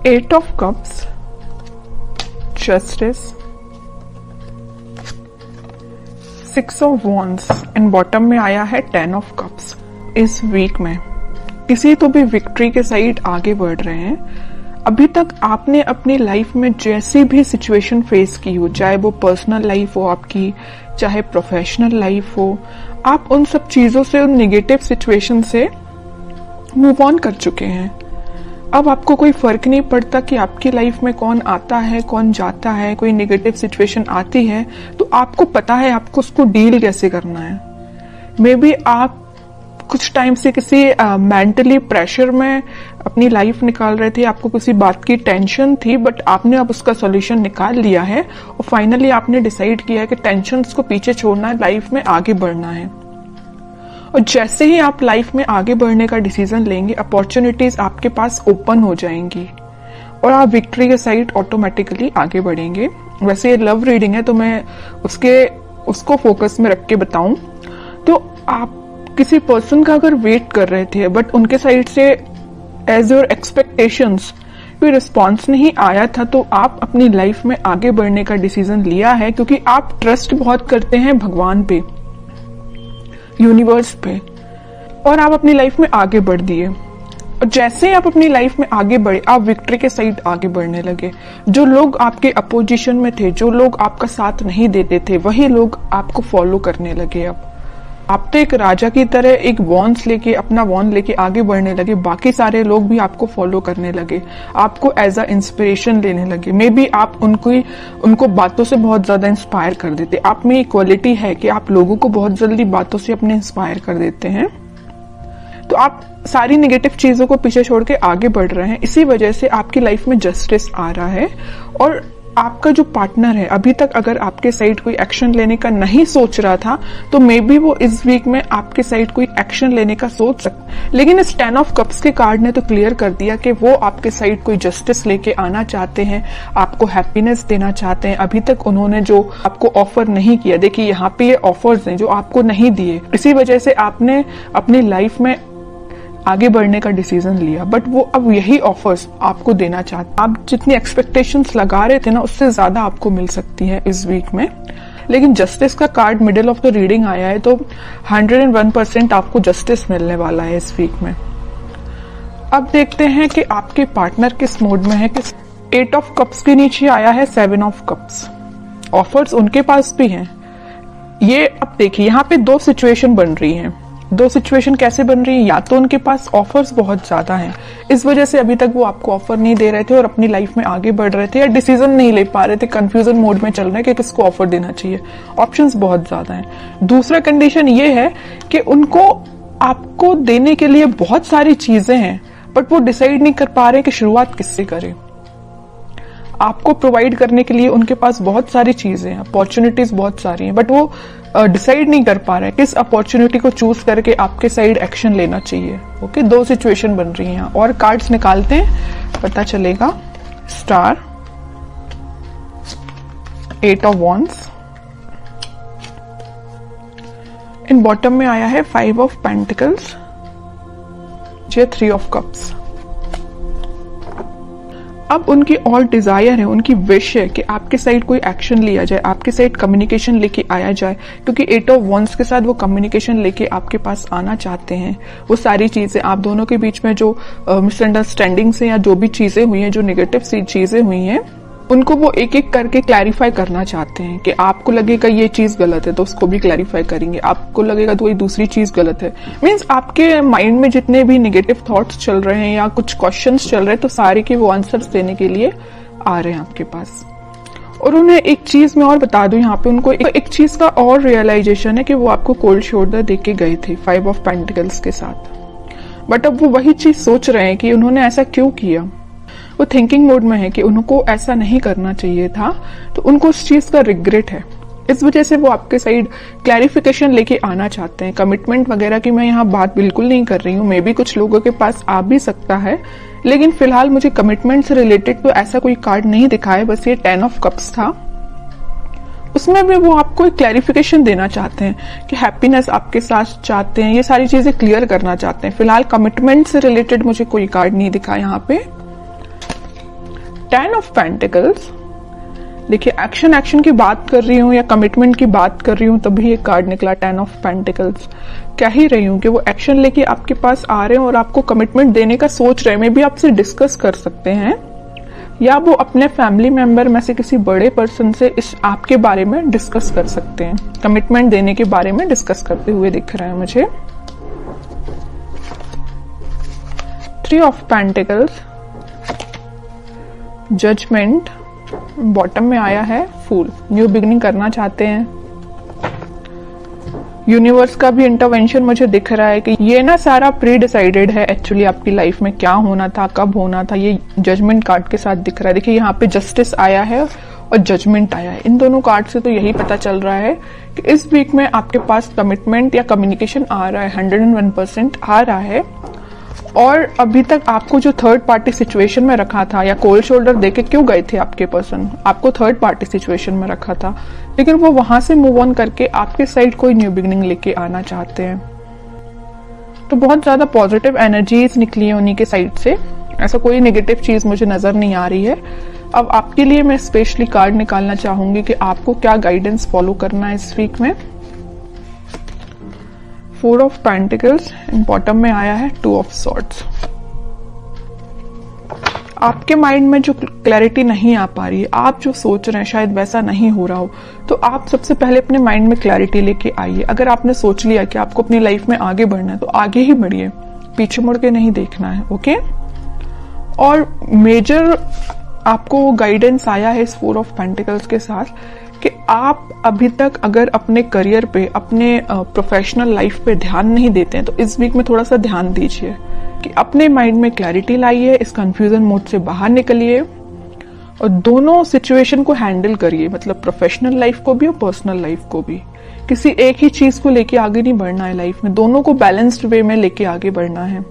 8 of Cups, Justice, 6 of Wands and bottom में आया है 10 of Cups। इस वीक में किसी तो भी विक्ट्री के साइड आगे बढ़ रहे हैं। अभी तक आपने अपनी लाइफ में जैसी भी सिचुएशन फेस की हो, चाहे वो पर्सनल लाइफ हो आपकी, चाहे प्रोफेशनल लाइफ हो, आप उन सब चीजों से, उन नेगेटिव सिचुएशन से मूव ऑन कर चुके हैं। अब आपको कोई फर्क नहीं पड़ता कि आपकी लाइफ में कौन आता है, कौन जाता है। कोई नेगेटिव सिचुएशन आती है तो आपको पता है आपको उसको डील कैसे करना है। मे बी आप कुछ टाइम से किसी मेंटली प्रेशर में अपनी लाइफ निकाल रहे थे, आपको किसी बात की टेंशन थी, बट आपने अब उसका सॉल्यूशन निकाल लिया है और फाइनली आपने डिसाइड किया है कि टेंशन्स को पीछे छोड़ना है, लाइफ में आगे बढ़ना है। और जैसे ही आप लाइफ में आगे बढ़ने का डिसीजन लेंगे, अपॉर्चुनिटीज आपके पास ओपन हो जाएंगी और आप विक्ट्री के साइड ऑटोमेटिकली आगे बढ़ेंगे। वैसे ये लव रीडिंग है तो मैं उसको फोकस में रख के बताऊं तो आप किसी पर्सन का अगर वेट कर रहे थे बट उनके साइड से एज योर एक्सपेक्टेशंस कोई रिस्पॉन्स नहीं आया था, तो आप अपनी लाइफ में आगे बढ़ने का डिसीजन लिया है क्योंकि आप ट्रस्ट बहुत करते हैं भगवान पे, यूनिवर्स पे, और आप अपनी लाइफ में आगे बढ़ दिए। और जैसे ही आप अपनी लाइफ में आगे बढ़े, आप विक्ट्री के साइड आगे बढ़ने लगे। जो लोग आपके अपोजिशन में थे, जो लोग आपका साथ नहीं देते थे, वही लोग आपको फॉलो करने लगे। अब आप तो एक राजा की तरह एक वॉन्स लेके, अपना वॉन्ड लेके आगे बढ़ने लगे। बाकी सारे लोग भी आपको फॉलो करने लगे, आपको एज अ इंस्पिरेशन लेने लगे। मे बी आप उनको बातों से बहुत ज्यादा इंस्पायर कर देते। आप में एक क्वालिटी है कि आप लोगों को बहुत जल्दी बातों से अपने इंस्पायर कर देते हैं। तो आप सारी नेगेटिव चीजों को पीछे छोड़ के आगे बढ़ रहे हैं। इसी वजह से आपकी लाइफ में जस्टिस आ रहा है। और आपका जो पार्टनर है, अभी तक अगर आपके साइड कोई एक्शन लेने का नहीं सोच रहा था तो मे बी वो इस वीक में आपके साइड कोई एक्शन लेने का सोच सकता। लेकिन इस 10 ऑफ कप्स के कार्ड ने तो क्लियर कर दिया कि वो आपके साइड कोई जस्टिस लेके आना चाहते हैं, आपको हैप्पीनेस देना चाहते हैं। अभी तक उन्होंने जो आपको ऑफर नहीं किया, देखिए यहाँ पे ये ऑफर्स हैं जो आपको नहीं दिए, इसी वजह से आपने अपनी लाइफ में आगे बढ़ने का डिसीजन लिया। बट वो अब यही ऑफर्स आपको देना चाहते। आप जितनी एक्सपेक्टेशंस लगा रहे थे ना, उससे ज्यादा आपको मिल सकती है इस वीक में। लेकिन जस्टिस का card middle of the reading आया है तो 101% आपको जस्टिस मिलने वाला है इस वीक में। अब देखते हैं कि आपके पार्टनर किस मोड में है। किस 8 ऑफ कप्स के नीचे आया है 7 ऑफ कप्स। ऑफर्स उनके पास भी हैं। ये अब देखिए यहाँ पे दो सिचुएशन बन रही हैं। दो सिचुएशन कैसे बन रही है? या तो उनके पास ऑफर्स बहुत ज्यादा हैं, इस वजह से अभी तक वो आपको ऑफर नहीं दे रहे थे और अपनी लाइफ में आगे बढ़ रहे थे, या डिसीजन नहीं ले पा रहे थे, कंफ्यूजन मोड में चल रहे हैं कि किसको ऑफर देना चाहिए। ऑप्शंस बहुत ज्यादा हैं। दूसरा कंडीशन ये है कि उनको आपको देने के लिए बहुत सारी चीजें हैं बट वो डिसाइड नहीं कर पा रहे कि शुरुआत किससे करें। आपको प्रोवाइड करने के लिए उनके पास बहुत सारी चीजें हैं, अपॉर्चुनिटीज बहुत सारी हैं, बट वो डिसाइड नहीं कर पा रहे किस अपॉर्चुनिटी को चूज करके आपके साइड एक्शन लेना चाहिए। ओके, दो सिचुएशन बन रही हैं। और कार्ड्स निकालते हैं, पता चलेगा। Star, 8 of wands, in bottom में आया है 5 ऑफ पेंटिकल्स, 3 ऑफ कप्स। अब उनकी और डिजायर है, उनकी विश है कि आपके साइड कोई एक्शन लिया जाए, आपके साइड कम्युनिकेशन लेके आया जाए, क्योंकि 8 ऑफ वॉन्ड्स के साथ वो कम्युनिकेशन लेके आपके पास आना चाहते हैं। वो सारी चीजें, आप दोनों के बीच में जो मिसअंडरस्टैंडिंग से या जो भी चीजें हुई हैं, जो नेगेटिव सी चीजें हुई हैं, उनको वो एक एक करके क्लैरिफाई करना चाहते हैं। कि आपको लगेगा ये चीज गलत है तो उसको भी क्लैरिफाई करेंगे, आपको लगेगा तो कोई दूसरी चीज गलत है। मीन्स आपके माइंड में जितने भी नेगेटिव थॉट्स चल रहे हैं या कुछ क्वेश्चंस चल रहे हैं, तो सारे के वो आंसर्स देने के लिए आ रहे हैं आपके पास। और उन्हें एक चीज मैं और बता दूं, यहाँ पे उनको एक चीज का और रियलाइजेशन है कि वो आपको कोल्ड शोल्डर देके के गए थे 5 ऑफ पेंटिकल्स के साथ। बट अब वो वही चीज सोच रहे हैं कि उन्होंने ऐसा क्यों किया। वो थिंकिंग मोड में है कि उनको ऐसा नहीं करना चाहिए था, तो उनको उस चीज का रिग्रेट है। इस वजह से वो आपके साइड क्लैरिफिकेशन लेके आना चाहते हैं। कमिटमेंट वगैरह की मैं यहाँ बात बिल्कुल नहीं कर रही हूँ, मे बी कुछ लोगों के पास आ भी सकता है, लेकिन फिलहाल मुझे कमिटमेंट से रिलेटेड तो ऐसा कोई कार्ड नहीं दिखा है। बस ये 10 ऑफ कप्स था, उसमें भी वो आपको एक क्लैरिफिकेशन देना चाहते हैं कि हैप्पीनेस आपके साथ चाहते हैं, ये सारी चीजें क्लियर करना चाहते हैं। फिलहाल कमिटमेंट से रिलेटेड मुझे कोई कार्ड नहीं दिखा यहाँ पे। 10 ऑफ पेंटिकल्स, देखिए एक्शन की बात कर रही हूँ या कमिटमेंट की बात कर रही हूँ तभी एक कार्ड निकला 10 ऑफ पेंटिकल्स। कह ही रही हूँ कि वो एक्शन लेके आपके पास आ रहे हैं और आपको कमिटमेंट देने का सोच रहे हैं। मे बी आपसे डिस्कस कर सकते हैं या वो अपने फैमिली मेंबर में से किसी बड़े पर्सन से इस आपके बारे में डिस्कस कर सकते हैं। कमिटमेंट देने के बारे में डिस्कस करते हुए दिख रहा है मुझे। 3 ऑफ पेंटिकल्स, जजमेंट, बॉटम में आया है फूल, न्यू बिगनिंग करना चाहते हैं। यूनिवर्स का भी इंटरवेंशन मुझे दिख रहा है कि ये ना सारा प्री डिसाइडेड है एक्चुअली आपकी लाइफ में क्या होना था, कब होना था। ये जजमेंट कार्ड के साथ दिख रहा है। देखिए यहाँ पे जस्टिस आया है और जजमेंट आया है। इन दोनों कार्ड से तो यही पता चल रहा है कि इस वीक में आपके पास कमिटमेंट या कम्युनिकेशन आ रहा है, 101% आ रहा है। और अभी तक आपको जो थर्ड पार्टी सिचुएशन में रखा था या कोल्ड शोल्डर देके क्यों गए थे आपके पर्सन, आपको थर्ड पार्टी सिचुएशन में रखा था, लेकिन वो वहां से मूव ऑन करके आपके साइड कोई न्यू बिगनिंग लेके आना चाहते हैं। तो बहुत ज्यादा पॉजिटिव एनर्जीज निकली है उन्हीं के साइड से, ऐसा कोई नेगेटिव चीज मुझे नजर नहीं आ रही है। अब आपके लिए मैं स्पेशली कार्ड निकालना चाहूंगी कि आपको क्या गाइडेंस फॉलो करना है इस वीक में। 4 ऑफ पेंटिकल्स, बॉटम में आया है 2 ऑफ सॉर्ड्स। आपके माइंड में जो क्लैरिटी नहीं आ पा रही है, आप जो सोच रहे हैं शायद वैसा नहीं हो रहा हो, तो आप सबसे पहले अपने माइंड में क्लैरिटी लेके आइए। अगर आपने सोच लिया कि आपको अपनी लाइफ में आगे बढ़ना है तो आगे ही बढ़िए, पीछे मुड़ के नहीं देखना है। ओके। और मेजर आपको गाइडेंस आया है इस 4 ऑफ पेंटिकल्स के साथ कि आप अभी तक अगर अपने करियर पे, अपने प्रोफेशनल लाइफ पे ध्यान नहीं देते हैं तो इस वीक में थोड़ा सा ध्यान दीजिए कि अपने माइंड में क्लैरिटी लाइए, इस कंफ्यूजन मोड से बाहर निकलिए और दोनों सिचुएशन को हैंडल करिए, मतलब प्रोफेशनल लाइफ को भी और पर्सनल लाइफ को भी। किसी एक ही चीज को लेके आगे नहीं बढ़ना है लाइफ में, दोनों को बैलेंस्ड वे में लेके आगे बढ़ना है।